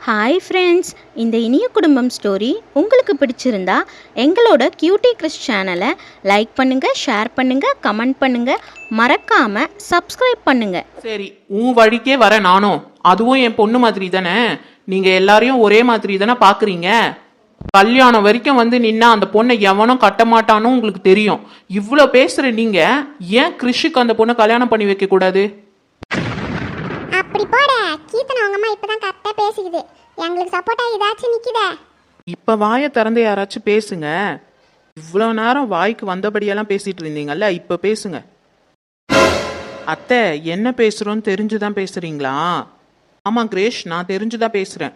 Hi friends, இந்த இனிய குடும்பம் ஸ்டோரி உங்களுக்கு பிடிச்சிருந்தா எங்களோட கியூட்டி கிறிஸ் சேனலை லைக் பண்ணுங்கள், ஷேர் பண்ணுங்கள், கமெண்ட் பண்ணுங்கள், மறக்காமல் சப்ஸ்கிரைப் பண்ணுங்கள். சரி, உன் வழிக்கே வர நானும். அதுவும் என் பொண்ணு மாதிரி தானே. நீங்கள் எல்லாரையும் ஒரே மாதிரி தானே பார்க்குறீங்க. கல்யாணம் வரைக்கும் வந்து நின்னா அந்த பொண்ணை எவனும் கட்ட மாட்டான்னு உங்களுக்கு தெரியும். இவ்வளோ பேசுகிற நீங்கள் ஏன் கிறிஷுக்கு அந்த பொண்ணை கல்யாணம் பண்ணி வைக்கக்கூடாது? அப்படி போட கீர்த்தனை அவங்க அம்மா இப்பதான் கரெக்டா பேசிக்குது. எங்களுக்கு சப்போர்ட்டா ஏதாச்சும் நிக்குதே. இப்போ வாயை திறந்து யாராச்சும் பேசுங்க. இவ்வளோ நேரம் வாய்க்கு வந்தபடியெல்லாம் பேசிட்டு இருந்தீங்கல்ல, இப்போ பேசுங்க. அத்தை, என்ன பேசுகிறோன்னு தெரிஞ்சுதான் பேசுறீங்களா? ஆமாம் கிரேஷ், நான் தெரிஞ்சுதான் பேசுகிறேன்.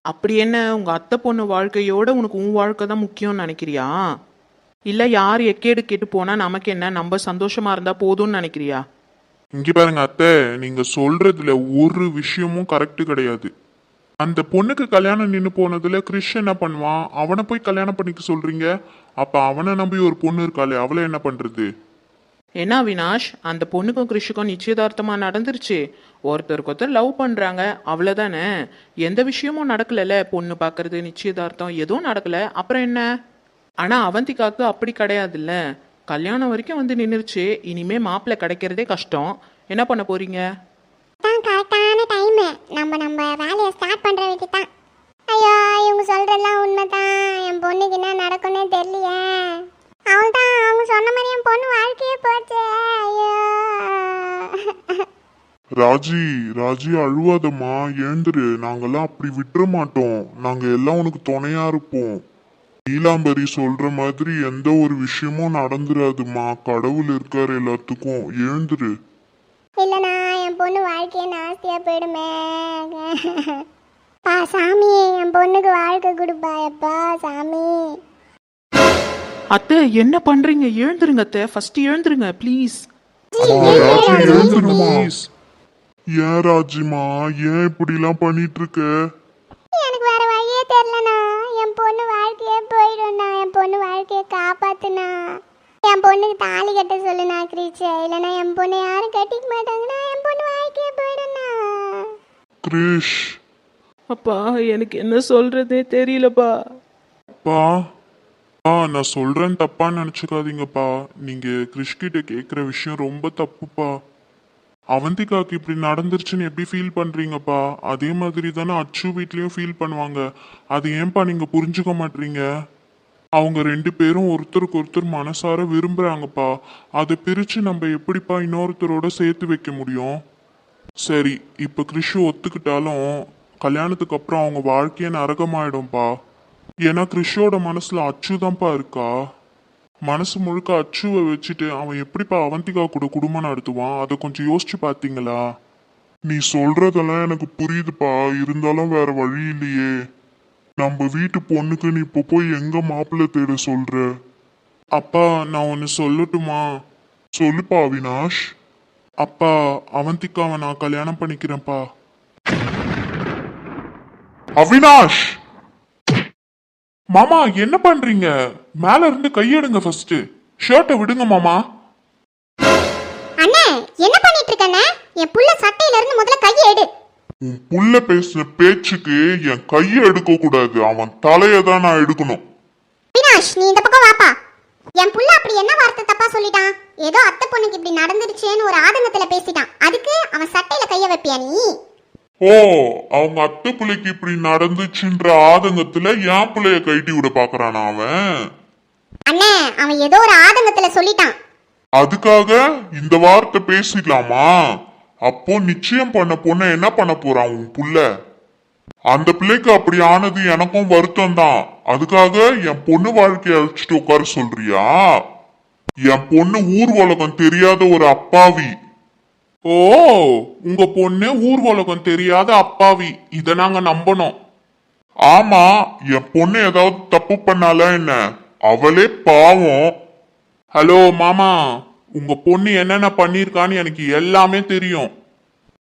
அப்படி என்ன, உங்கள் அத்தை பொண்ணு வாழ்க்கையோட உனக்கு உன் வாழ்க்கை தான் முக்கியம்னு நினைக்கிறியா? இல்லை யார் எக்கேடு கேட்டு போனால் நமக்கு என்ன, நம்ம சந்தோஷமா இருந்தால் போதும்னு நினைக்கிறியா? இங்க பாருங்க அத்தை, நீங்க சொல்றதுல ஒரு விஷயமும் கரெக்ட் கிடையாது. அந்த பொண்ணுக்கு கல்யாணம் நின்று போனதுல கிறிஷ் என்ன பண்ணுவான்? அவனை போய் கல்யாணம் பண்ணிக்க சொல்றீங்க. அப்ப அவனை நம்பி ஒரு பொண்ணு இருக்காளே, அவளை என்ன பண்றது? என்ன அவினாஷ், அந்த பொண்ணுக்கும் கிறிஷுக்கும் நிச்சயதார்த்தமா நடந்துருச்சு. ஒருத்தருக்கு ஒருத்தர் லவ் பண்றாங்க, அவ்வளவுதானே. எந்த விஷயமும் நடக்கல. பொண்ணு பாக்குறது, நிச்சயதார்த்தம் எதுவும் நடக்கல. அப்புறம் என்ன? ஆனா அவந்திகாக்கு அப்படி கிடையாதுல்ல. கல்யாணம் வரைக்கும் வந்து நின்றுச்சு. இனிமே மாப்பிள்ளை கிடைக்கிறதே கஷ்டம். என்ன பண்ண போறீங்க? தான் கரெக்டான டைம். நம்ம வேலையை ஸ்டார்ட் பண்ற வேண்டியதான். ஐயோ, இவங்க சொல்றதெல்லாம் உண்மைதான். என் பொண்ணுக்கு என்ன நடக்கும்னே தெரியலையே. அவள்தான் அவங்க சொன்ன மாதிரி என் பொண்ணு வாழ்க்கையே போச்சு. ஐயோ ராஜி ராஜி அழுவாதம்மா, எழுந்துரு. நாங்கெல்லாம் அப்படி விட்டுற மாட்டோம். நாங்க எல்லாம் உனக்கு துணையா இருப்போம். நீலாம்பரி சொல்ற மாதிரி எந்த ஒரு விஷயமும் நடந்துராதுமா. கடவுள் இருக்காரு எல்லாத்துக்கும். எழுந்துரு. இல்லைண்ணா, என் பொண்ணு வாழ்க்கையே நாஸ்தியா போயிடுமே. பா சாமி, என் பொண்ணுக்கு வாழ்க்கை கொடுப்பா எப்பா சாமி. அத்தை, என்ன பண்றீங்க? எழுந்துருங்க அத்தை, ஃபர்ஸ்ட் எழுந்துருங்க ப்ளீஸ். ஏன் ராஜிமா, ஏன் இப்படி எல்லாம் பண்ணிட்டு இருக்க? எனக்கு வேற வழியே தெரியலண்ணா. என் பொண்ணு வாழ்க்கையே போயிடும்ண்ணா. என் பொண்ணு வாழ்க்கையை காப்பாத்துனா. என் பொண்ணுக்கு தாலி கட்ட சொல்லுண்ணா கிரீச். இல்லைன்னா என் பொண்ணு யாரும் கட்டிக்க மாட்டாங்கண்ணா. என் பொண்ணு வாழ்க்கையே போயிடும்ண்ணா. கிரிஷ் அப்பா, எனக்கு என்ன சொல்றதே தெரியலப்பா. பா நான் சொல்றேன், தப்பான்னு நினைச்சுக்காதீங்கப்பா. நீங்க கிரிஷ் கிட்ட கேக்குற விஷயம் ரொம்ப தப்புப்பா. அவந்திகாக்கு இப்படி நடந்துருச்சுன்னு எப்படி ஃபீல் பண்றீங்கப்பா? அதே மாதிரி தானே அச்சு வீட்லயும் ஃபீல் பண்ணுவாங்க. அது ஏன்பா நீங்க புரிஞ்சுக்க மாட்டீங்க? அவங்க ரெண்டு பேரும் ஒருத்தருக்கு ஒருத்தர் மனசார விரும்புறாங்கப்பா. அதை பிரிச்சு நம்ம எப்படிப்பா இன்னொருத்தரோட சேர்த்து வைக்க முடியும்? சரி, இப்ப கிறிஷு ஒத்துக்கிட்டாலும் கல்யாணத்துக்கு அப்புறம் அவங்க வாழ்க்கையே நரகமாயிடும்பா. ஏன்னா கிறிஷோட மனசுல அச்சுதான்ப்பா இருக்கா. மனசு முழுக்க அச்சுவை வச்சுட்டு அவன் எப்படிப்பா அவந்திகா கூட குடும்பம் நடத்துவான்? அதை கொஞ்சம் யோசிச்சு பாத்தீங்களா? நீ சொல்றதெல்லாம் எனக்கு புரியுதுப்பா. இருந்தாலும் வேற வழி இல்லையே. நம்ம வீட்டு பொண்ணுக்கு நீ இப்போ போய் எங்க மாப்பிள்ளை தேட சொல்ற? அப்பா, நான் ஒன்னு சொல்லட்டுமா? சொல்லுப்பா அவினாஷ். அப்பா, அவந்திகாவை நான் கல்யாணம் பண்ணிக்கிறேன்ப்பா. அவினாஷ்! மாமா, என்ன பண்றீங்க? மேல இருந்து கையெடுங்க. ஃபர்ஸ்ட் ஷர்ட்டை விடுங்க மாமா. அண்ணே, என்ன பண்ணிட்டு இருக்கண்ணே? என் புள்ள சட்டையில இருந்து முதல்ல கையை எடு. உன் புள்ள பேசுன பேச்சுக்கு என் கையை எடுக்க கூடாது, அவன் தலையை தான் நான் எடுக்கணும். வினாஷ், நீ இந்த பக்கம் வாப்பா. என் புள்ள அப்படி என்ன வார்த்தை தப்பா சொல்லிட்டான்? ஏதோ அத்தை பொண்ணுக்கு இப்படி நடந்துருச்சேன்னு ஒரு ஆதங்கத்துல பேசிட்டான். அதுக்கு அவன் சட்டையில கைய வைப்பியா நீ? ஓ, அவங்க அத்தை பிள்ளைக்கு இப்படி நடந்துச்சுன்ற ஆதங்கத்துல என் பிள்ளைய கைட்டி விட பாக்குறானா அவன்? அண்ணே, அவன் ஏதோ ஒரு ஆதங்கத்துல சொல்லிட்டான். அதுக்காக இந்த வார்த்தை பேசிக்கலாமா? அப்போ நிச்சயம் பண்ண பொண்ண என்ன பண்ண போறான் உன் புள்ள? அந்த பிள்ளைக்கு அப்படி ஆனது எனக்கும் வருத்தம் தான். அதுக்காக என் பொண்ணு வாழ்க்கைய அழிச்சிட்டு உட்கார சொல்றியா? என் பொண்ணு ஊர் உலகம் தெரியாத ஒரு அப்பாவி. ஓ, உங்க பொண்ணு ஊர் உலகம் தெரியாத அப்பாவி. இத நாங்க நம்பணும். ஆமா, என் பொண்ணு ஏதாவது தப்பு பண்ணால என்ன? அவளே பாவம். ஹலோ மாமா, உங்க பொண்ணு என்னென்ன பண்ணிருக்கான்னு எனக்கு எல்லாமே தெரியும்.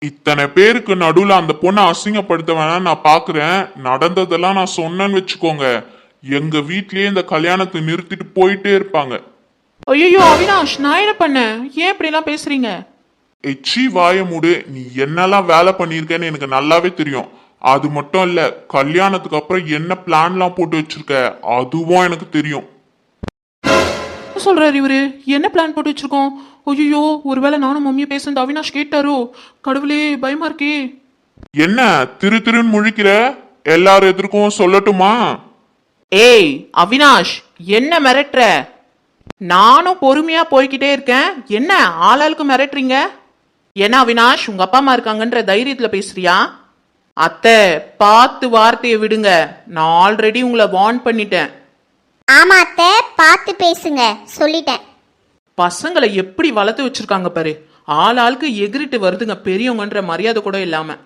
இத்தனை பேருக்கு நடுவுல அந்த பொண்ணை அசிங்கப்படுத்த வேணாம் நான் பாக்குறேன். நடந்ததெல்லாம் நான் சொன்னேன்னு வச்சுக்கோங்க, எங்க வீட்லயே இந்த கல்யாணத்தை நிறுத்திட்டு போயிட்டே இருப்பாங்க. ஐயோ அவினாஷ், நான் என்ன பண்ணேன்? ஏன் இப்படி எல்லாம் பேசுறீங்க? எச்சி வாய மூடு. நீ என்னெல்லாம் வேலை பண்ணியிருக்கேன்னு எனக்கு நல்லாவே தெரியும். அது மட்டும் இல்ல, கல்யாணத்துக்கு அப்புறம் என்ன பிளான்லாம் போட்டு வச்சிருக்க அதுவும் எனக்கு தெரியும். என்ன சொல்றாரு இவரு? என்ன பிளான் போட்டு வச்சிருக்கோம்? ஐயோ, ஒருவேளை நானும் மம்மியை பேசுறது அவினாஷ் கேட்டாரோ? கடவுளே, பயமா இருக்கே. என்ன திரு திருன்னு முழிக்கிற? எல்லாரும் எதிர்க்கும் சொல்லட்டுமா? ஏய் அவினாஷ், என்ன மிரட்டுற? நானும் பொறுமையா போய்கிட்டே இருக்கேன், என்ன ஆளாளுக்கு மிரட்டுறீங்க? என்ன அவினாஷ், உங்க அப்பா அம்மா இருக்காங்கன்ற தைரியத்துல பேசுறியா? அத்தை, பார்த்து வார்த்தையை விடுங்க. நான் ஆல்ரெடி உங்களை வார்ன் பண்ணிட்டேன். ஆமா அத்தை, பார்த்து பேசுங்க, சொல்லிட்டேன். பசங்களை எப்படி வளர்த்து வச்சிருக்காங்க பாரு. ஆளாளுக்கு எகிரிட்டு வருதுங்க, பெரியவங்கன்ற மரியாதை கூட இல்லாம.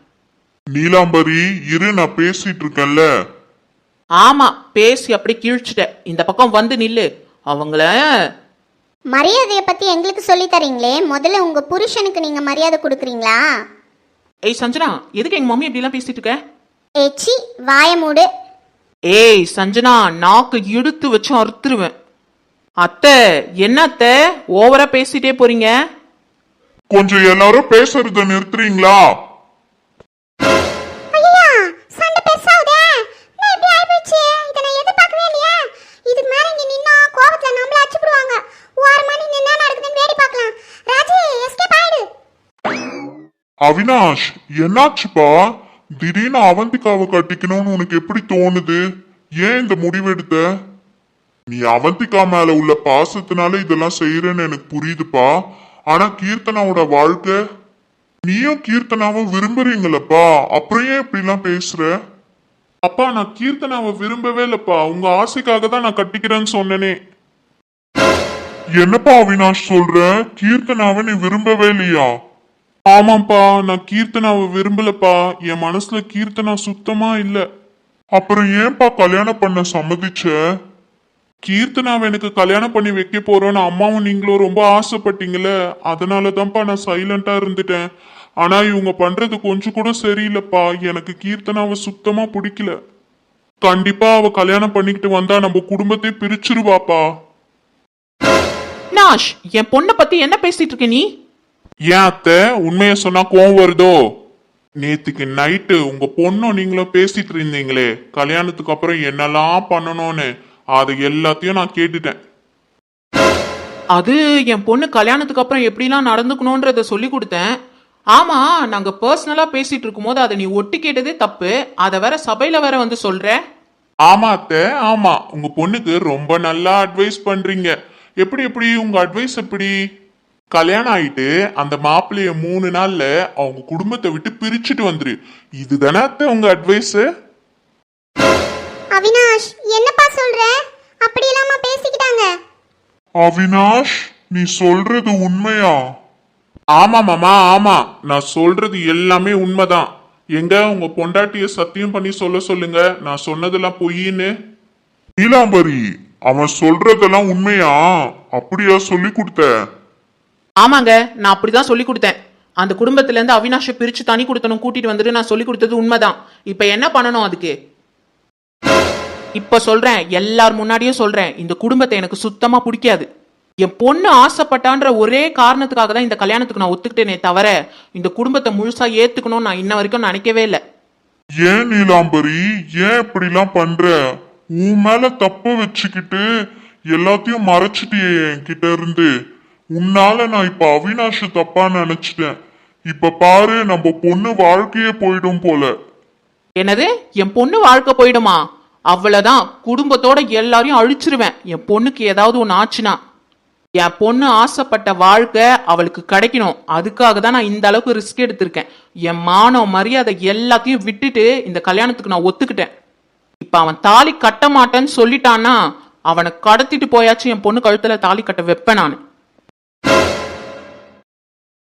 நீலாம்பரி, இரு, நான் பேசிட்டு இருக்கேன்ல. ஆமா, பேசி அப்படி கீழ்ச்சிட்ட. இந்த பக்கம் வந்து நில்லு. அவங்கள மரியாதையை பத்தி எங்களுக்கு சொல்லி தரீங்களே, முதல்ல உங்க புருஷனுக்கு நீங்க மரியாதை கொடுக்குறீங்களா? ஏய் சஞ்சனா, எதுக்கு எங்க மம்மி இப்படிலாம் பேசிட்டு இருக்க? ஏச்சி, வாய மூடு. ஏய் சஞ்சனா, நாக்கு இழுத்து வச்சு அறுத்துருவேன். அத்தை, என்ன அத்தை ஓவரா பேசிட்டே போறீங்க? கொஞ்சம் எல்லாரும் பேசுறத நிறுத்துறீங்களா? ஐயா, சண்டை பெருசாவுதே. நான் இப்படி ஆயிப்போச்சு. இத நான் எதிர்பார்க்கவே இல்லையே. இதுக்கு மேல இங்க நின்னா கோவத்துல நம்மள அடிச்சுடுவாங்க. ஓரமா நின்னு என்ன நடக்குதுன்னு வேடி பார்க்கலாம். ராஜி, எஸ்கேப் ஆயிடு. அவினாஷ், என்னாச்சுப்பா? திடீர்னு அவந்திகாவை கட்டிக்கணும்னு உனக்கு எப்படி தோணுது? ஏன் இந்த முடிவெடுத்த? நீ அவந்திகா மேல உள்ள பாசத்தினால இதெல்லாம் செய்யறேன்னு எனக்கு புரியுதுப்பா. ஆனா கீர்த்தனாவோட வாழ்க்கை, நீயும் கீர்த்தனாவும் விரும்புறீங்களப்பா, அப்புறம் ஏன் இப்படிலாம் பேசுற? அப்பா, நான் கீர்த்தனாவை விரும்பவே இல்லப்பா, உங்க ஆசைக்காக தான் நான் கட்டிக்கிறேன்னு சொன்னனே. என்னப்பா அவினாஷ் சொல்ற? கீர்த்தனாவை நீ விரும்பவே இல்லையா? ஆமாப்பா, நான் கீர்த்தனாவை விரும்பலப்பா. என் மனசுல கீர்த்தனா சுத்தமா இல்ல. அப்புறம் ஏன்பா கல்யாணம் பண்ண சம்மதிச்ச? கீர்த்தனாவை எனக்கு கல்யாணம் பண்ணி வைக்க போறோன்னு அம்மாவும் நீங்களும் ரொம்ப ஆசைப்பட்டீங்கல்ல, அதனாலதான்ப்பா நான் சைலண்டா இருந்துட்டேன். ஆனா இவங்க பண்றது கொஞ்சம் கூட சரியில்லைப்பா. எனக்கு கீர்த்தனாவை சுத்தமா பிடிக்கல. கண்டிப்பா அவ கல்யாணம் பண்ணிக்கிட்டு வந்தா நம்ம குடும்பத்தை பிரிச்சிருவாப்பா. அவினாஷ், என் பொண்ணை பத்தி என்ன பேசிட்டு இருக்க நீ? ஏன் அத்தை, உண்மைய சொன்னா கோவம் வருதோ? நேத்துக்கு நைட்டு உங்க பொண்ணும் நீங்களும் பேசிட்டு இருந்தீங்களே, கல்யாணத்துக்கு அப்புறம் என்னெல்லாம் பண்ணணும்னு, அது எல்லாத்தையும் நான் கேட்டுட்டேன். அது என் பொண்ணு கல்யாணத்துக்கு அப்புறம் எப்படிலாம் நடந்துக்கணும்ன்றத சொல்லி கொடுத்தேன். ஆமா, நாங்க பர்சனலா பேசிட்டு இருக்கும்போது அதை நீ ஒட்டி கேட்டதே தப்பு. அதை வேற சபையில வேற வந்து சொல்ற. ஆமா அத்தை, ஆமா, உங்க பொண்ணுக்கு ரொம்ப நல்லா அட்வைஸ் பண்றீங்க. எப்படி எப்படி உங்க அட்வைஸ் எப்படி? கல்யாணம் ஆயிட்டு அந்த மாப்பிள்ளைய 3 நாள்ல அவங்க குடும்பத்தை விட்டு பிரிச்சுட்டு வந்துரு. இதுதானே அத்தை உங்க அட்வைஸ்? அவினாஷ், என்னப்பா சொல்ற? அப்படி இல்லாம பேசிக்கிட்டாங்க. அவினாஷ், நீ சொல்றது உண்மையா? ஆமா மாமா, ஆமா, நான் சொல்றது எல்லாமே உண்மைதான். எங்க உங்க பொண்டாட்டிய சத்தியம் பண்ணி சொல்ல சொல்லுங்க, நான் சொன்னதெல்லாம் பொய்ன்னு. நீலாம்பரி, அவன் சொல்றதெல்லாம் உண்மையா? அப்படியா சொல்லி கொடுத்த? ஆமாங்க, நான் அப்படிதான் சொல்லி கொடுத்தேன். அந்த குடும்பத்துல இருந்து அவினாஷை பிரிச்சு தனி கொடுத்தனும் கூட்டிட்டு வந்துட்டு நான் சொல்லி கொடுத்தது உண்மைதான். இப்ப என்ன பண்ணணும் அதுக்கு? இப்ப சொல்றேன், எல்லார் முன்னாடியும் சொல்றேன், இந்த குடும்பத்தை எனக்கு சுத்தமா பிடிக்காது. என் பொண்ணு ஆசைப்பட்டான்ற ஒரே காரணத்துக்காக தான் இந்த கல்யாணத்துக்கு நான் ஒத்துக்கிட்டேனே தவிர இந்த குடும்பத்தை முழுசா ஏத்துக்கணும்னு நான் இன்ன வரைக்கும் நினைக்கவே இல்லை. ஏன் நீலாம்பரி, ஏன் இப்படிலாம் பண்ற? உன் மேல தப்ப வச்சுக்கிட்டு எல்லாத்தையும் மறைச்சிட்டியே என்கிட்ட இருந்து. உன்னால நான் இப்ப அவினாஷ தப்பா நினைச்சிட்டேன். இப்ப பாரு, நம்ம பொண்ணு வாழ்க்கையே போயிடும் போல. என்னது, என் பொண்ணு வாழ்க்கை போயிடுமா? அவ்வளவுதான், குடும்பத்தோட எல்லாரையும் அழிச்சிருவேன் என் பொண்ணுக்கு ஏதாவது ஒன்று ஆச்சுன்னா. என் பொண்ணு ஆசைப்பட்ட வாழ்க்கை அவளுக்கு கிடைக்கணும், அதுக்காக தான் நான் இந்த அளவுக்கு ரிஸ்க் எடுத்திருக்கேன். என் மானம் மரியாதை எல்லாத்தையும் விட்டுட்டு இந்த கல்யாணத்துக்கு நான் ஒத்துக்கிட்டேன். இப்ப அவன் தாலி கட்ட மாட்டேன்னு சொல்லிட்டான்னா அவனை கடத்திட்டு போயாச்சும் என் பொண்ணு கழுத்துல தாலி கட்ட வைப்பேன் நான்.